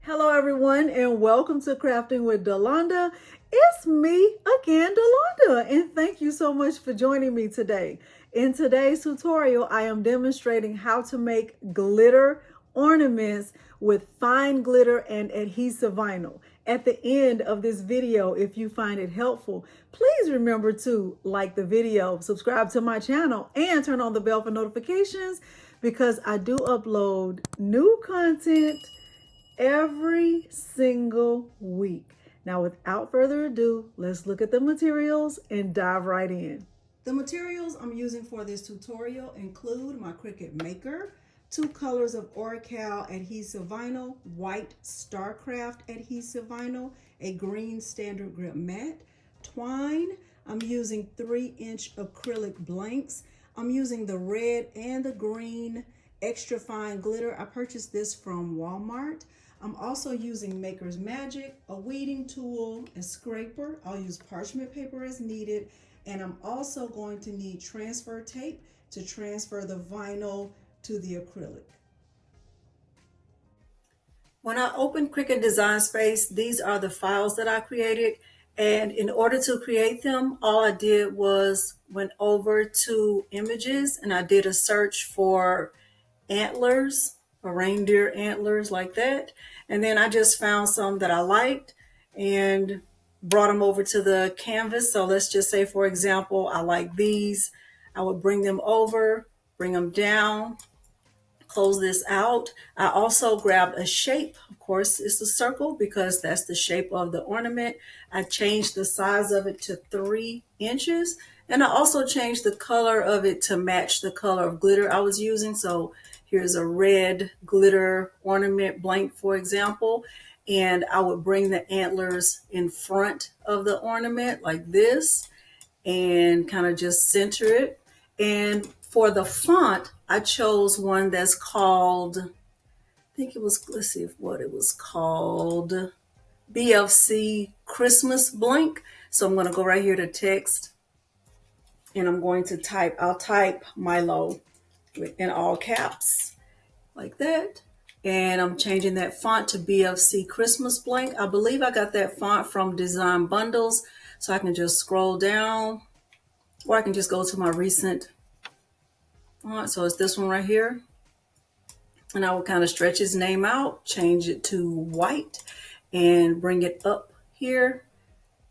Hello everyone and welcome to Crafting with Delonda. It's me again, Delonda, and thank you so much for joining me today. In today's tutorial, I am demonstrating how to make glitter ornaments with fine glitter and adhesive vinyl. At the end of this video, if you find it helpful, please remember to like the video, subscribe to my channel, and turn on the bell for notifications because I do upload new content every single week. Now, without further ado, let's look at the materials and dive right in. The materials I'm using for this tutorial include my Cricut Maker, 2 colors of Oracal adhesive vinyl, white Starcraft adhesive vinyl, a green standard grip mat, twine. I'm using 3-inch acrylic blanks. I'm using the red and the green extra fine glitter. I purchased this from Walmart. I'm also using Maker's Magic, a weeding tool, a scraper. I'll use parchment paper as needed. And I'm also going to need transfer tape to transfer the vinyl to the acrylic. When I opened Cricut Design Space, these are the files that I created. And in order to create them, all I did was went over to images and I did a search for antlers, or reindeer antlers like that. And then I just found some that I liked and brought them over to the canvas. So let's just say, for example, I like these. I would bring them over, bring them down, close this out. I also grabbed a shape. Of course, it's a circle because that's the shape of the ornament. I changed the size of it to 3 inches. And I also changed the color of it to match the color of glitter I was using. So here's a red glitter ornament blank, for example. And I would bring the antlers in front of the ornament like this and kind of just center it. And for the font, I chose one that's called, I think it was, let's see what it was called, BFC Christmas Blank. So I'm going to go right here to text and I'm going to type, I'll type Milo in all caps like that. And I'm changing that font to BFC Christmas Blank. I believe I got that font from Design Bundles. So I can just scroll down or I can just go to my recent font. So it's this one right here. And I will kind of stretch his name out, change it to white and bring it up here.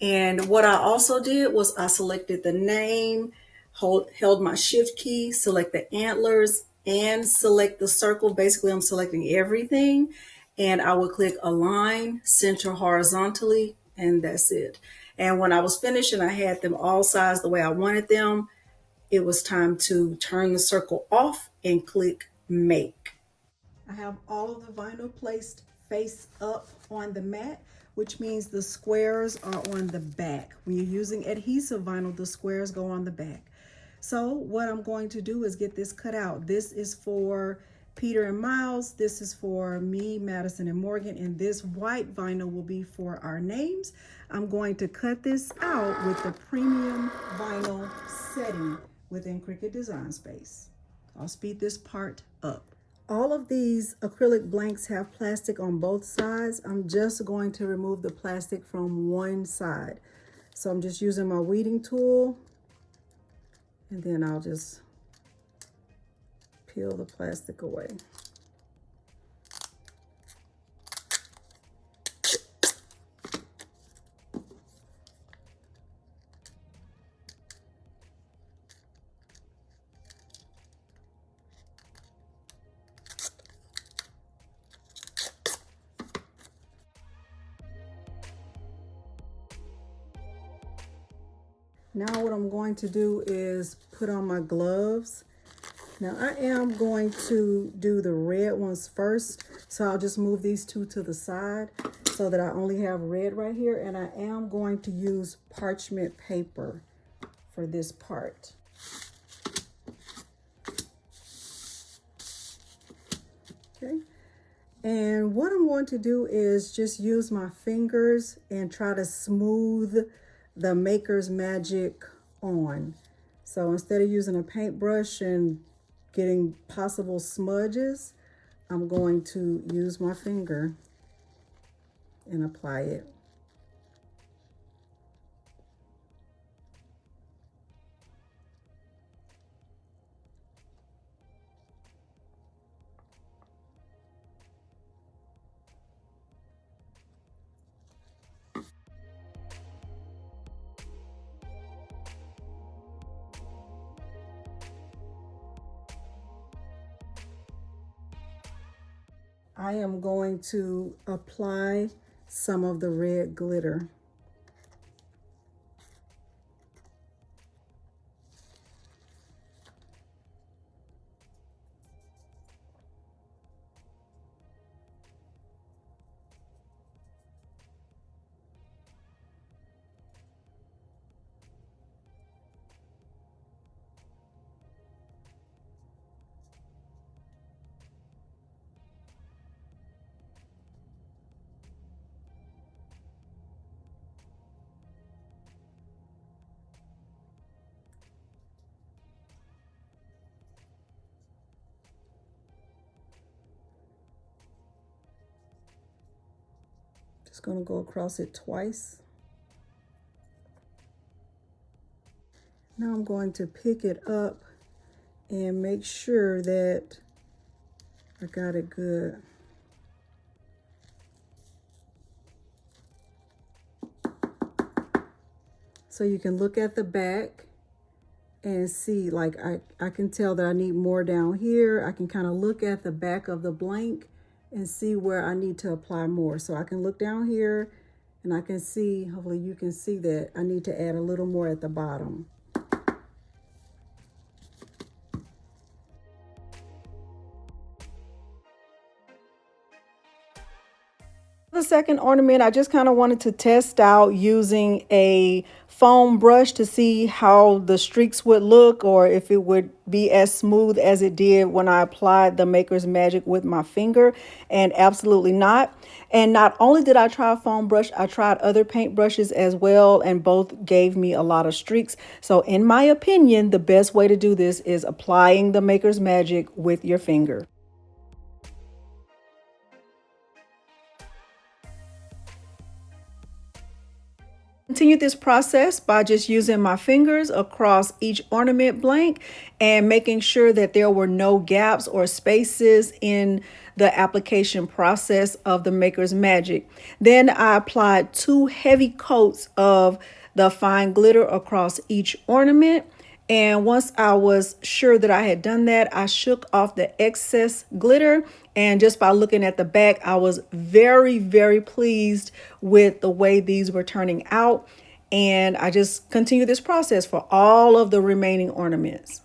And what I also did was I selected the name, held my shift key, select the antlers and select the circle. Basically, I'm selecting everything. And I would click align, center horizontally, and that's it. And when I was finished and I had them all sized the way I wanted them, it was time to turn the circle off and click make. I have all of the vinyl placed face up on the mat, which means the squares are on the back. When you're using adhesive vinyl, the squares go on the back. So what I'm going to do is get this cut out. This is for Peter and Miles. This is for me, Madison, and Morgan. And this white vinyl will be for our names. I'm going to cut this out with the premium vinyl setting within Cricut Design Space. I'll speed this part up. All of these acrylic blanks have plastic on both sides. I'm just going to remove the plastic from one side. So I'm just using my weeding tool and then I'll just peel the plastic away. Now what I'm going to do is put on my gloves. Now I am going to do the red ones first. So I'll just move these two to the side so that I only have red right here. And I am going to use parchment paper for this part. Okay. And what I'm going to do is just use my fingers and try to smooth the Maker's Magic on. So instead of using a paintbrush and getting possible smudges, I'm going to use my finger and apply it. I am going to apply some of the red glitter. Just going to go across it twice. Now I'm going to pick it up and make sure that I got it good. So you can look at the back and see, like I can tell that I need more down here. I can kind of look at the back of the blank and see where I need to apply more. So I can look down here and I can see, hopefully you can see that I need to add a little more at the bottom. The second ornament, I just kind of wanted to test out using a foam brush to see how the streaks would look, or if it would be as smooth as it did when I applied the Maker's Magic with my finger, and absolutely not. And not only did I try a foam brush, I tried other paint brushes as well, and both gave me a lot of streaks. So in my opinion, the best way to do this is applying the Maker's Magic with your finger. Continue this process by just using my fingers across each ornament blank and making sure that there were no gaps or spaces in the application process of the Maker's Magic. Then I applied 2 heavy coats of the fine glitter across each ornament. And once I was sure that I had done that, I shook off the excess glitter. And just by looking at the back, I was very, very pleased with the way these were turning out. And I just continued this process for all of the remaining ornaments.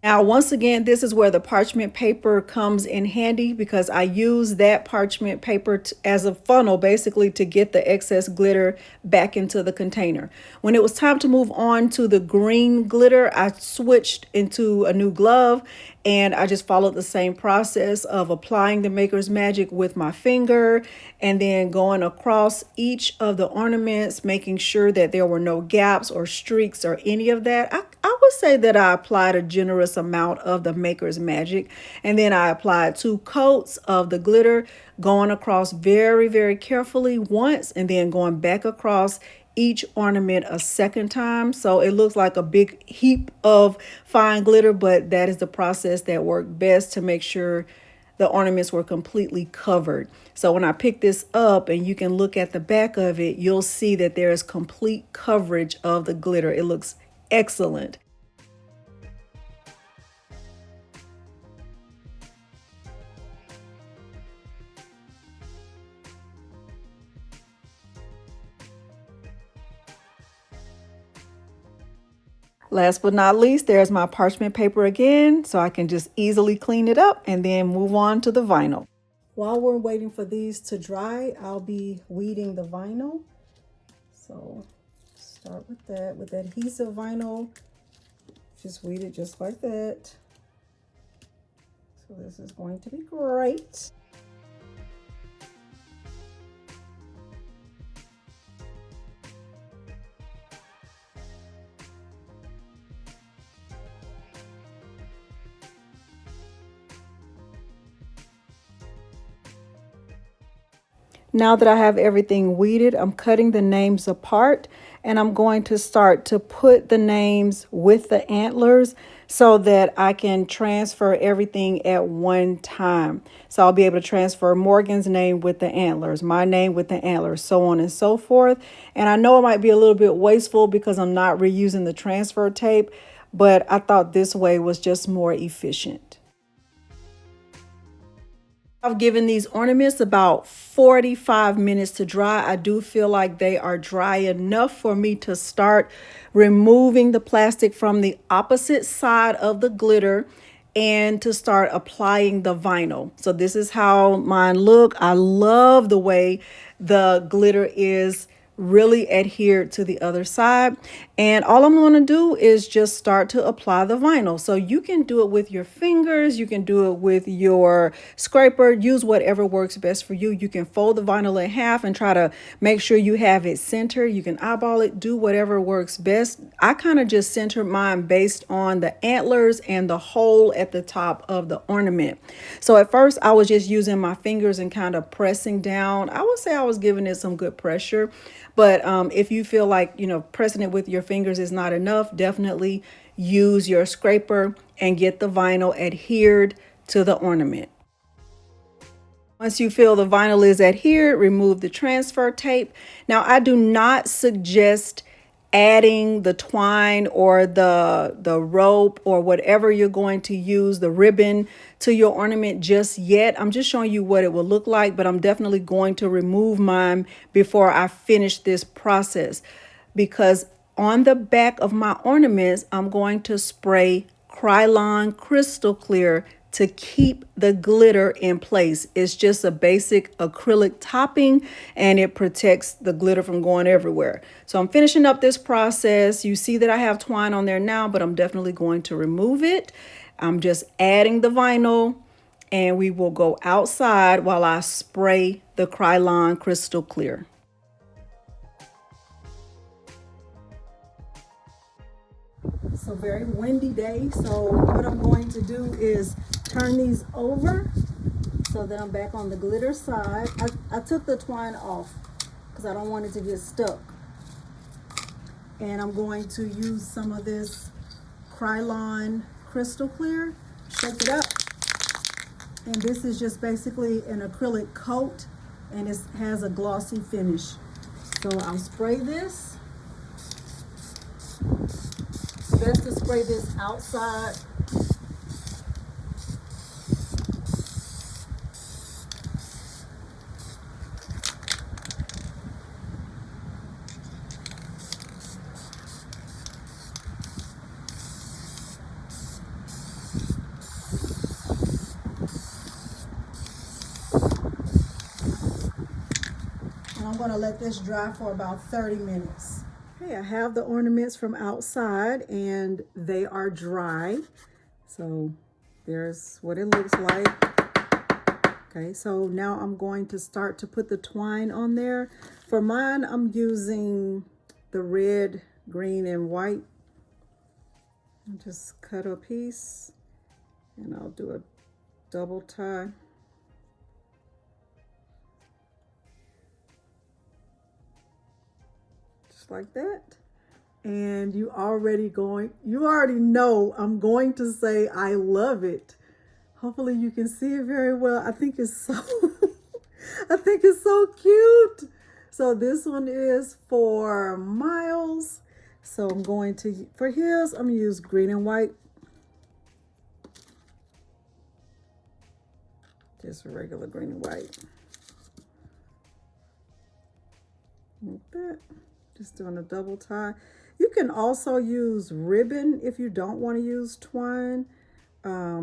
Now, once again, this is where the parchment paper comes in handy, because I use that parchment paper as a funnel, basically, to get the excess glitter back into the container. When it was time to move on to the green glitter, I switched into a new glove, and I just followed the same process of applying the Maker's Magic with my finger and then going across each of the ornaments, making sure that there were no gaps or streaks or any of that. I would say that I applied a generous amount of the Maker's Magic, and then I applied 2 coats of the glitter, going across very, very carefully once, and then going back across each ornament a second time. So it looks like a big heap of fine glitter, but that is the process that worked best to make sure the ornaments were completely covered. So when I pick this up and you can look at the back of it, you'll see that there is complete coverage of the glitter. It looks excellent. Last but not least, there's my parchment paper again, so I can just easily clean it up and then move on to the vinyl. While we're waiting for these to dry, I'll be weeding the vinyl. So start with that. With adhesive vinyl, just weed it just like that. So this is going to be great. Now that I have everything weeded, I'm cutting the names apart, and I'm going to start to put the names with the antlers so that I can transfer everything at one time. So I'll be able to transfer Morgan's name with the antlers, my name with the antlers, so on and so forth. And I know it might be a little bit wasteful because I'm not reusing the transfer tape, but I thought this way was just more efficient. I've given these ornaments about 45 minutes to dry. I do feel like they are dry enough for me to start removing the plastic from the opposite side of the glitter and to start applying the vinyl. So this is how mine look. I love the way the glitter is really adhered to the other side. And all I'm going to do is just start to apply the vinyl. So you can do it with your fingers, you can do it with your scraper, use whatever works best for you. You can fold the vinyl in half and try to make sure you have it centered. You can eyeball it, do whatever works best. I kind of just centered mine based on the antlers and the hole at the top of the ornament. So at first I was just using my fingers and kind of pressing down. I would say I was giving it some good pressure. But if you feel like, pressing it with your fingers is not enough, definitely use your scraper and get the vinyl adhered to the ornament. Once you feel the vinyl is adhered, remove the transfer tape. Now, I do not suggest adding the twine or the rope or whatever you're going to use, the ribbon, to your ornament just yet. I'm just showing you what it will look like, but I'm definitely going to remove mine before I finish this process, because on the back of my ornaments, I'm going to spray Krylon Crystal Clear to keep the glitter in place. It's just a basic acrylic topping and it protects the glitter from going everywhere. So I'm finishing up this process. You see that I have twine on there now, but I'm definitely going to remove it. I'm just adding the vinyl and we will go outside while I spray the Krylon Crystal Clear. It's a very windy day, so what I'm going to do is turn these over so that I'm back on the glitter side. I took the twine off because I don't want it to get stuck. And I'm going to use some of this Krylon Crystal Clear, shake it up. And this is just basically an acrylic coat and it has a glossy finish. So I'll spray this. It's best to spray this outside. And I'm going to let this dry for about 30 minutes. Okay, I have the ornaments from outside and they are dry. So there's what it looks like. Okay, so now I'm going to start to put the twine on there. For mine, I'm using the red, green, and white. I'll just cut a piece and I'll do a double tie. Like that. And you already know I'm going to say I love it. Hopefully you can see it very well. I think it's so I think it's so cute. So this one is for Miles. So I'm going to, for his, I'm gonna use green and white. Just regular green and white. Like that. Just doing a double tie. You can also use ribbon if you don't want to use twine. I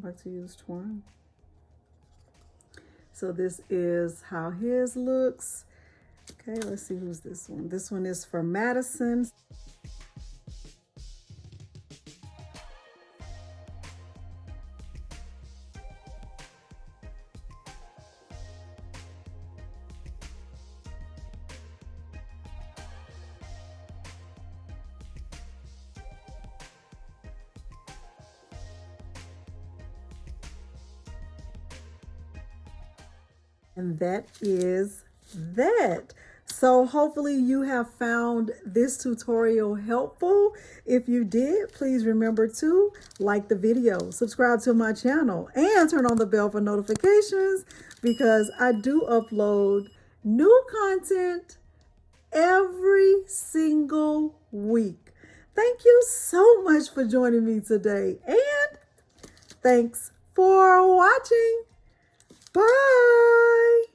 like to use twine. So this is how his looks. Okay, let's see who's this one. This one is for Madison. And that is that. So hopefully you have found this tutorial helpful. If you did, please remember to like the video, subscribe to my channel, and turn on the bell for notifications because I do upload new content every single week. Thank you so much for joining me today, and thanks for watching. Bye.